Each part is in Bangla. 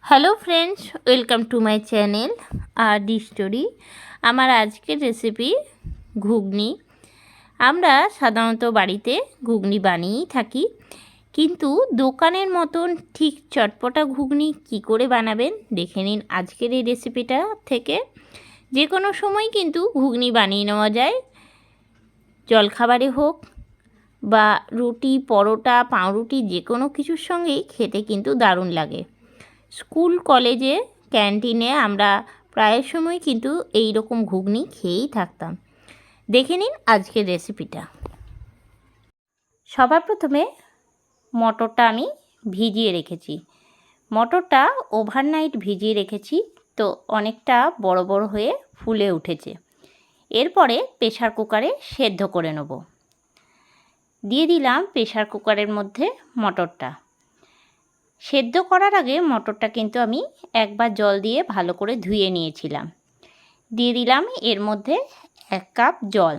Hello friends, welcome to my channel R D story. আমার আজকের রেসিপি ঘুগনি। আমরা সাধারণত বাড়িতে ঘুগনি বানিয়েই থাকি, কিন্তু দোকানের মতন ঠিক চটপটা ঘুগনি কি করে বানাবেন দেখে নিন আজকের এই রেসিপিটা থেকে। যে কোনো সময় কিন্তু ঘুগনি বানিয়ে নেওয়া যায়, জলখাবারে হোক বা রুটি, পরোটা, পাউরুটি যে কোনো কিছুর সঙ্গেই খেতে কিন্তু দারুণ লাগে। স্কুল কলেজে ক্যান্টিনে আমরা প্রায় সময় কিন্তু এই রকম ঘুগনি খেয়েই থাকতাম। দেখে নিন আজকের রেসিপিটা। সবার প্রথমে মটরটা আমি ভিজিয়ে রেখেছি। মটরটা ওভারনাইট ভিজিয়ে রেখেছি, তো অনেকটা বড় বড় হয়ে ফুলে উঠেছে। এরপরে প্রেসার কুকারে সেদ্ধ করে নেব। দিয়ে দিলাম প্রেসার কুকারের মধ্যে মটরটা। সেদ্ধ করার আগে মটরটা কিন্তু আমি একবার জল দিয়ে ভালো করে ধুয়ে নিয়েছিলাম। দিয়ে দিলাম এর মধ্যে 1 কাপ জল।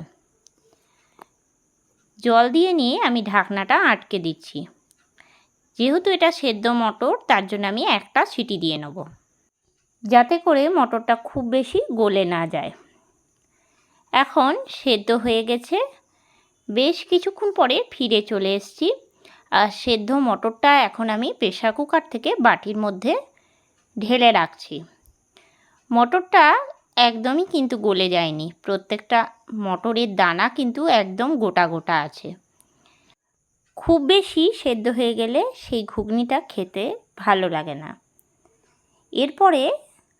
জল দিয়ে নিয়ে আমি ঢাকনাটা আটকে দিচ্ছি। যেহেতু এটা সেদ্ধ মটর, তার জন্য আমি একটা সিটি দিয়ে নেব, যাতে করে মটরটা খুব বেশি গলে না যায়। এখন সেদ্ধ হয়ে গেছে। বেশ কিছুক্ষণ পরে ফিরে চলে এসেছি। আর সেদ্ধ মটরটা এখন আমি প্রেসার কুকার থেকে বাটির মধ্যে ঢেলে রাখছি। মটরটা একদমই কিন্তু গলে যায়নি, প্রত্যেকটা মটরের দানা কিন্তু একদম গোটা গোটা আছে। খুব বেশি সেদ্ধ হয়ে গেলে সেই ঘুগনিটা খেতে ভালো লাগে না। এরপরে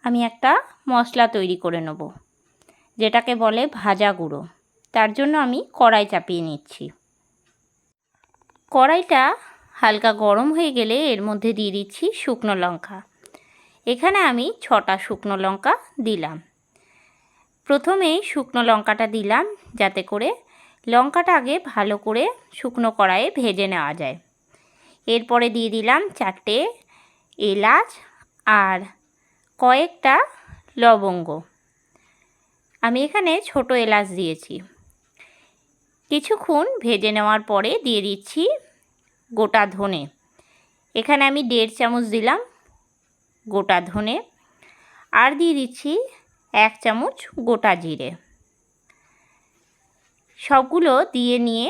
আমি একটা মশলা তৈরি করে নেব, যেটাকে বলে ভাজা গুঁড়ো। তার জন্য আমি কড়াই চাপিয়ে নিচ্ছি। কড়াইটা হালকা গরম হয়ে গেলে এর মধ্যে দিয়ে দিচ্ছি শুকনো লঙ্কা। এখানে আমি 6টা শুকনো লঙ্কা দিলাম। প্রথমেই শুকনো লঙ্কাটা দিলাম যাতে করে লঙ্কাটা আগে ভালো করে শুকনো কড়াইয়ে ভেজে নেওয়া যায়। এরপরে দিয়ে দিলাম 4টে এলাচ আর কয়েকটা লবঙ্গ। আমি এখানে ছোট এলাচ দিয়েছি। কিছুক্ষণ ভেজে নেওয়ার পরে দিয়ে দিচ্ছি গোটা ধনে। এখানে আমি 1.5 চামচ দিলাম গোটা ধনে, আর দিয়ে দিচ্ছি 1 চামচ গোটা জিরে। সবগুলো দিয়ে নিয়ে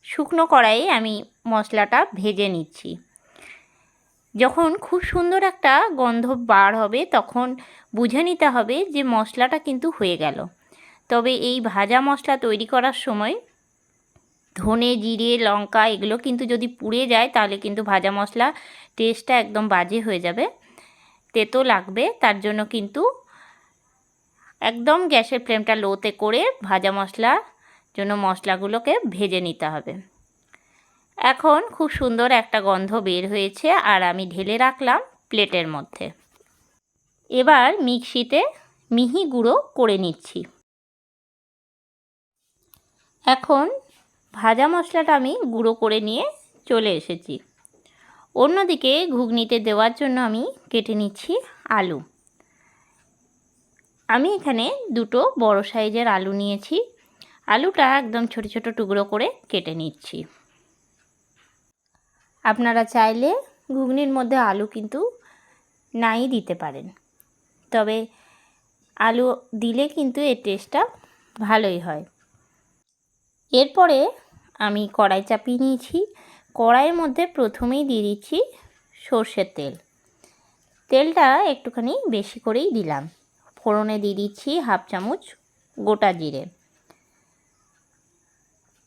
শুকনো কড়াইয়ে আমি মশলাটা ভেজে নিচ্ছি। যখন খুব সুন্দর একটা গন্ধ বার হবে তখন বুঝে নিতে হবে যে মশলাটা কিন্তু হয়ে গেল। তবে এই ভাজা মশলা তৈরি করার সময় ধনে, জিরে, লঙ্কা এগুলো কিন্তু যদি পুড়ে যায় তাহলে কিন্তু ভাজা মশলা টেস্টটা একদম বাজে হয়ে যাবে, তেতো লাগবে। তার জন্য কিন্তু একদম গ্যাসের ফ্লেমটা লোতে করে ভাজা মশলার জন্য মশলাগুলোকে ভেজে নিতে হবে। এখন খুব সুন্দর একটা গন্ধ বের হয়েছে আর আমি ঢেলে রাখলাম প্লেটের মধ্যে। এবার মিক্সিতে মিহি গুঁড়ো করে নিচ্ছি। এখন ভাজা মশলাটা আমি গুঁড়ো করে নিয়ে চলে এসেছি। অন্যদিকে ঘুগনিতে দেওয়ার জন্য আমি কেটে নিচ্ছি আলু। আমি এখানে 2টো বড় সাইজের আলু নিয়েছি। আলুটা একদম ছোট ছোট টুকরো করে কেটে নিচ্ছি। আপনারা চাইলে ঘুগনির মধ্যে আলু কিন্তু নাই দিতে পারেন, তবে আলু দিলে কিন্তু এর টেস্টটা ভালোই হয়। এরপরে আমি কড়াই চাপিয়ে নিয়েছি। কড়াইয়ের মধ্যে প্রথমেই দিয়ে দিচ্ছি সর্ষের তেল। তেলটা একটুখানি বেশি করেই দিলাম। ফোড়নে দিয়ে দিচ্ছি 1/2 চামচ গোটা জিরে।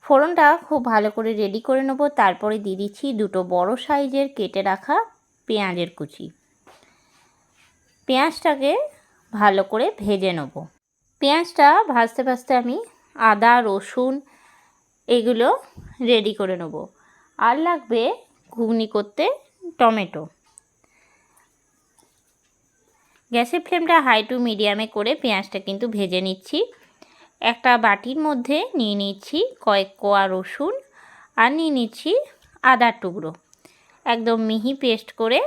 ফোড়নটা খুব ভালো করে রেডি করে নেব। তারপরে দিয়ে দিচ্ছি 2টো বড় সাইজের কেটে রাখা পেঁয়াজের কুচি। পেঁয়াজটাকে ভালো করে ভেজে নেব। পেঁয়াজটা ভাজতে ভাজতে আমি আদা, রসুন এগুলো রেডি করে নেব। আর লাগবে ঘুগনি করতে টমেটো। গ্যাসের ফ্লেমটা হাই টু মিডিয়ামে করে পেঁয়াজটা কিন্তু ভেজে নিচ্ছি। একটা বাটির মধ্যে নিয়ে নিচ্ছি কয়েক কোয়া রসুন আর নিয়ে নিচ্ছি আদার টুকরো। একদম মিহি পেস্ট করে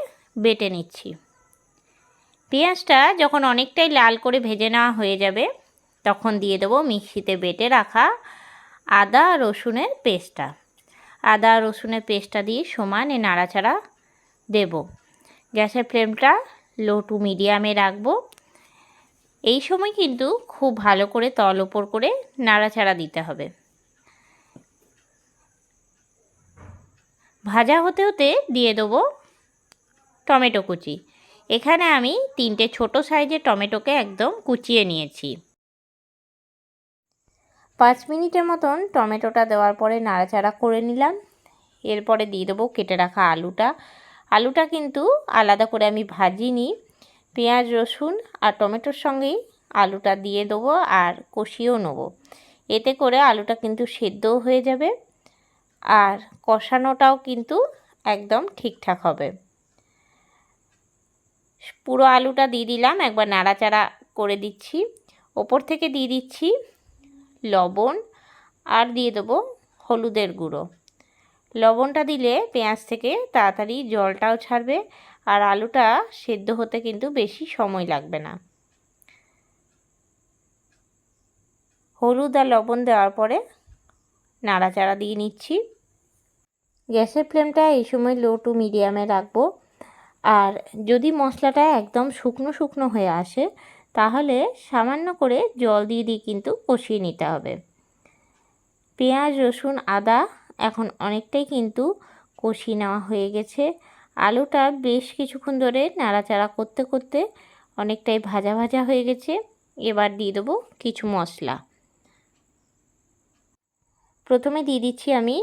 বেটে নিচ্ছি। পেঁয়াজটা যখন অনেকটাই লাল করে ভেজে নেওয়া হয়ে যাবে তখন দিয়ে দেবো মিক্সিতে বেটে রাখা আদা রসুনের পেস্টটা। আদা রসুনের পেস্টটা দিয়ে সমানে নাড়াচাড়া দেব। গ্যাসের ফ্লেমটা লো টু মিডিয়ামে রাখবো। এই সময় কিন্তু খুব ভালো করে তল ওপর করে নাড়াচাড়া দিতে হবে। ভাজা হতে হতে দিয়ে দেবো টমেটো কুচি। এখানে আমি 3টে ছোট সাইজের টমেটোকে একদম কুচিয়ে নিয়েছি। 5 মিনিটের মতন টমেটোটা দেওয়ার পরে নাড়াচাড়া করে নিলাম। এরপরে দিয়ে দেবো কেটে রাখা আলুটা। আলুটা কিন্তু আলাদা করে আমি ভাজিনি, পেঁয়াজ রসুন আর টমেটোর সঙ্গেই আলুটা দিয়ে দেবো আর কষিয়েও নেবো। এতে করে আলুটা কিন্তু সেদ্ধও হয়ে যাবে আর কষানোটাও কিন্তু একদম ঠিকঠাক হবে। পুরো আলুটা দিয়ে দিলাম, একবার নাড়াচাড়া করে দিচ্ছি। ওপর থেকে দিয়ে দিচ্ছি লবণ আর দিয়ে দেবো হলুদের গুঁড়ো। লবণটা দিলে পেঁয়াজ থেকে তাড়াতাড়ি জলটাও ছাড়বে আর আলুটা সেদ্ধ হতে কিন্তু বেশি সময় লাগবে না। হলুদ আর লবণ দেওয়ার পরে নাড়াচাড়া দিয়ে নিচ্ছি। গ্যাসের ফ্লেমটা এই সময় লো টু মিডিয়ামে রাখবো। আর যদি মশলাটা একদম শুকনো শুকনো হয়ে আসে তাহলে সামান্য করে জল দিয়ে কিন্তু কষিয়ে নিতে হবে। পেঁয়াজ রসুন আদা এখন অনেকটাই কিন্তু কষিয়ে নেওয়া হয়ে গেছে। আলুটা বেশ কিছুক্ষণ ধরে নাড়াচাড়া করতে করতে অনেকটাই ভাজা ভাজা হয়ে গেছে। এবার দিয়ে দেবো কিছু মশলা। প্রথমে দিয়ে দিচ্ছি আমি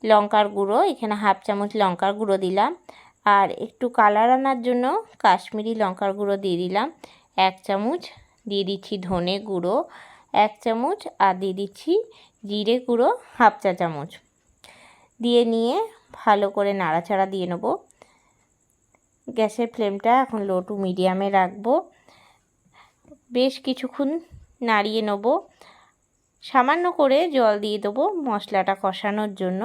লঙ্কার গুঁড়ো, এখানে হাফ চামচ লঙ্কার গুঁড়ো দিলাম। আর একটু কালার আনার জন্য কাশ্মীরি লঙ্কার গুঁড়ো দিয়ে দিলাম 1 চামচ। দিয়ে দিচ্ছি ধনে গুঁড়ো 1 চামচ আর দিয়ে দিচ্ছি জিরে গুঁড়ো হাফ চা চামচ। দিয়ে নিয়ে ভালো করে নাড়াচাড়া দিয়ে নেব। গ্যাসের ফ্লেমটা এখন লো টু মিডিয়ামে রাখবো। বেশ কিছুক্ষণ নাড়িয়ে নেব। সামান্য করে জল দিয়ে দেবো মশলাটা কষানোর জন্য।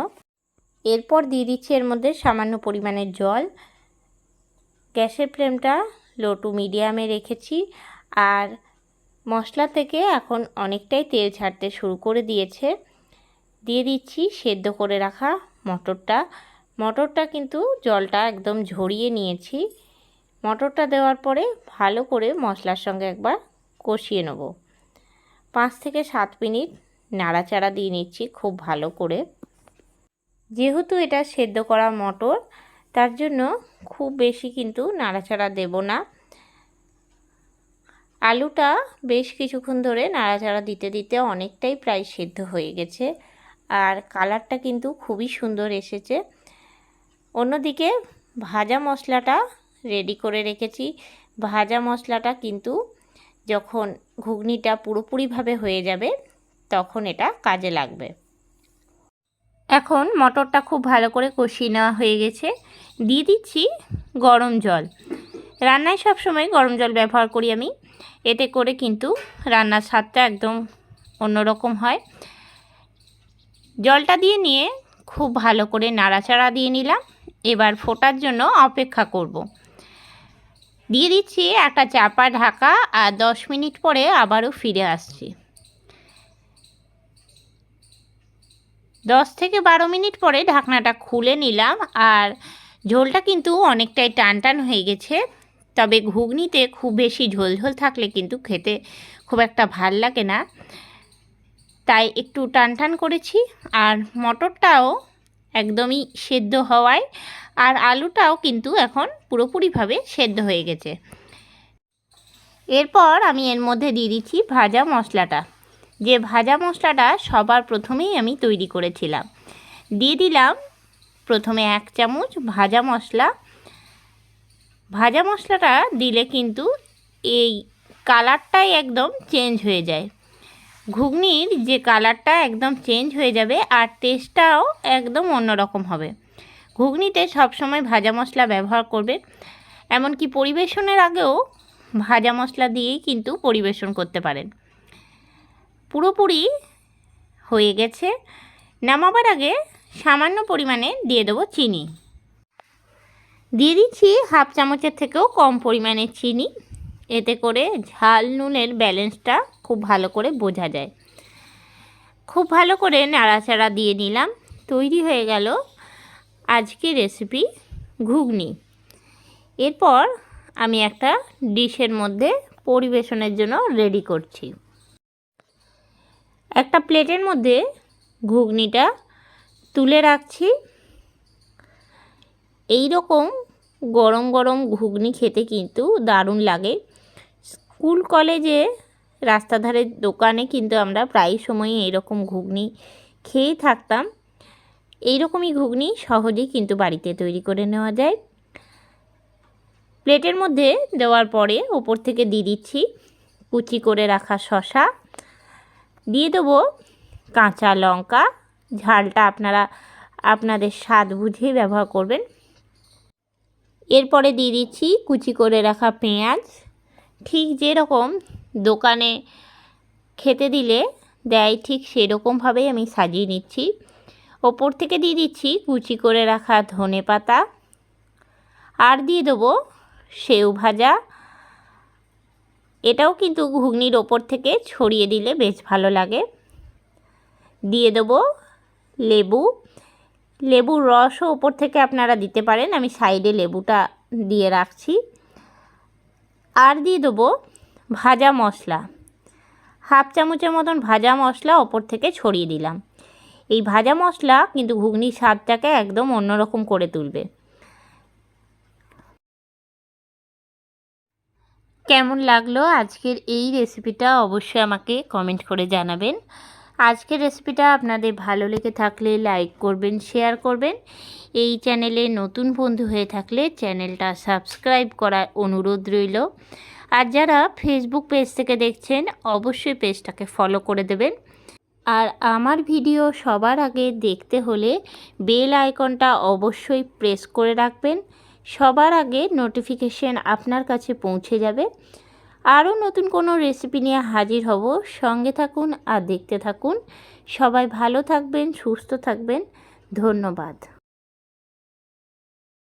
এরপর দিয়ে দিচ্ছি এর মধ্যে সামান্য পরিমাণের জল। গ্যাসের ফ্লেমটা লো টু মিডিয়ামে রেখেছি আর মশলা থেকে এখন অনেকটাই তেল ছাড়তে শুরু করে দিয়েছে। দিয়ে দিচ্ছি সেদ্ধ করে রাখা মটরটা। মটরটা কিন্তু জলটা একদম ঝরিয়ে নিয়েছি। মটরটা দেওয়ার পরে ভালো করে মশলার সঙ্গে একবার কষিয়ে নেব। 5 থেকে 7 মিনিট নাড়াচাড়া দিয়ে নিচ্ছি খুব ভালো করে। যেহেতু এটা সেদ্ধ করা মটর তার জন্য খুব বেশি কিন্তু নাড়াচাড়া দেব না। আলুটা বেশ কিছুক্ষণ ধরে নাড়াচাড়া দিতে দিতে অনেকটাই প্রায় সেদ্ধ হয়ে গেছে আর কালারটা কিন্তু খুবই সুন্দর এসেছে। অন্যদিকে ভাজা মশলাটা রেডি করে রেখেছি। ভাজা মশলাটা কিন্তু যখন ঘুগনিটা পুরোপুরিভাবে হয়ে যাবে তখন এটা কাজে লাগবে। এখন মটরটা খুব ভালো করে কষিয়ে নেওয়া হয়ে গেছে। দিয়ে দিচ্ছি গরম জল। রান্নায় সবসময় গরম জল ব্যবহার করি আমি। এতে করে কিন্তু রান্নার স্বাদটা একদম অন্যরকম হয়। জলটা দিয়ে নিয়ে খুব ভালো করে নাড়াচাড়া দিয়ে নিলাম। এবার ফোটার জন্য অপেক্ষা করব। দিয়ে দিচ্ছি একটা চাপা ঢাকা আর 10 মিনিট পরে আবারও ফিরে আসছি। 10 থেকে 12 মিনিট পরে ঢাকনাটা খুলে নিলাম আর ঝোলটা কিন্তু অনেকটাই টান টান হয়ে গেছে। তবে ঘুগনিতে খুব বেশি ঝোল ঝোল থাকলে কিন্তু খেতে খুব একটা ভাল লাগে না, তাই একটু টান টান করেছি। আর মটরটাও একদমই সেদ্ধ হওয়ায় আর আলুটাও কিন্তু এখন পুরোপুরিভাবে সেদ্ধ হয়ে গেছে। এরপর আমি এর মধ্যে দিয়ে দিচ্ছি ভাজা মশলাটা। যে ভাজা মশলাটা সবার প্রথমেই আমি তৈরি করেছিলাম। দিয়ে দিলাম প্রথমে 1 চামচ ভাজা মশলা। ভাজা মশলাটা দিলে কিন্তু এই কালারটাই একদম চেঞ্জ হয়ে যায়। ঘুগনির যে কালারটা একদম চেঞ্জ হয়ে যাবে আর টেস্টটাও একদম অন্যরকম হবে। ঘুগনিতে সবসময় ভাজা মশলা ব্যবহার করবে, এমনকি পরিবেশনের আগেও ভাজা মশলা দিয়েই কিন্তু পরিবেশন করতে পারেন। পুরোপুরি হয়ে গেছে। নামাবার আগে সামান্য পরিমাণে দিয়ে দেবো চিনি। দিয়ে দিচ্ছি হাফ চামচের থেকেও কম পরিমাণে চিনি। এতে করে ঝাল নুনের ব্যালেন্সটা খুব ভালো করে বোঝা যায়। খুব ভালো করে নাড়াচাড়া দিয়ে নিলাম। তৈরি হয়ে গেল আজকের রেসিপি ঘুগনি। এরপর আমি একটা ডিশের মধ্যে পরিবেশনের জন্য রেডি করছি। একটা প্লেটের মধ্যে ঘুগনিটা তুলে রাখছি। এই রকম গরম গরম ঘুগনি খেতে কিন্তু দারুণ লাগে। স্কুল কলেজে রাস্তার ধারের দোকানে কিন্তু আমরা প্রায় সময়ই এরকম ঘুগনি খেয়েই থাকতাম। এইরকমই ঘুগনি সহজেই কিন্তু বাড়িতে তৈরি করে নেওয়া যায়। প্লেটের মধ্যে দেওয়ার পরে ওপর থেকে দিয়ে দিচ্ছি কুচি করে রাখা শসা, দিয়ে দেবো কাঁচা লঙ্কা, ঝালটা আপনারা আপনাদের স্বাদ বুঝেই ব্যবহার করবেন। এরপরে দিয়ে দিচ্ছি কুচি করে রাখা পেঁয়াজ, ঠিক যেরকম দোকানে খেতে দিলে দেয় ঠিক সেরকমভাবেই আমি সাজিয়ে নিচ্ছি। ওপর থেকে দিয়ে দিচ্ছি কুচি করে রাখা ধনেপাতা, আর দিয়ে দেবো সেউ ভাজা। এটাও কিন্তু ঘুগনির ওপর থেকে ছড়িয়ে দিলে বেশ ভালো লাগে। দিয়ে দেবো লেবু, লেবুর রসও ওপর থেকে আপনারা দিতে পারেন, আমি সাইডে লেবুটা দিয়ে রাখছি। আর দিয়ে দেবো ভাজা মশলা, হাফ চামচের মতন ভাজা মশলা ওপর থেকে ছড়িয়ে দিলাম। এই ভাজা মশলা কিন্তু ঘুগনির স্বাদটাকে একদম অন্যরকম করে তুলবে। কেমন লাগলো আজকের এই রেসিপিটা অবশ্যই আমাকে কমেন্ট করে জানাবেন। আজকের রেসিপিটা আপনাদের ভালো লেগে থাকলে লাইক করবেন, শেয়ার করবেন। এই চ্যানেলে নতুন বন্ধু হয়ে থাকলে চ্যানেলটা সাবস্ক্রাইব করার অনুরোধ রইল। আর যারা ফেসবুক পেজ থেকে দেখছেন অবশ্যই পেজটাকে ফলো করে দেবেন। আর আমার ভিডিও সবার আগে দেখতে হলে বেল আইকনটা অবশ্যই প্রেস করে রাখবেন, সবার আগে নোটিফিকেশন আপনার কাছে পৌঁছে যাবে। আরও নতুন কোনো রেসিপি নিয়ে হাজির হব, সঙ্গে থাকুন আর দেখতে থাকুন। সবাই ভালো থাকবেন, সুস্থ থাকবেন। ধন্যবাদ।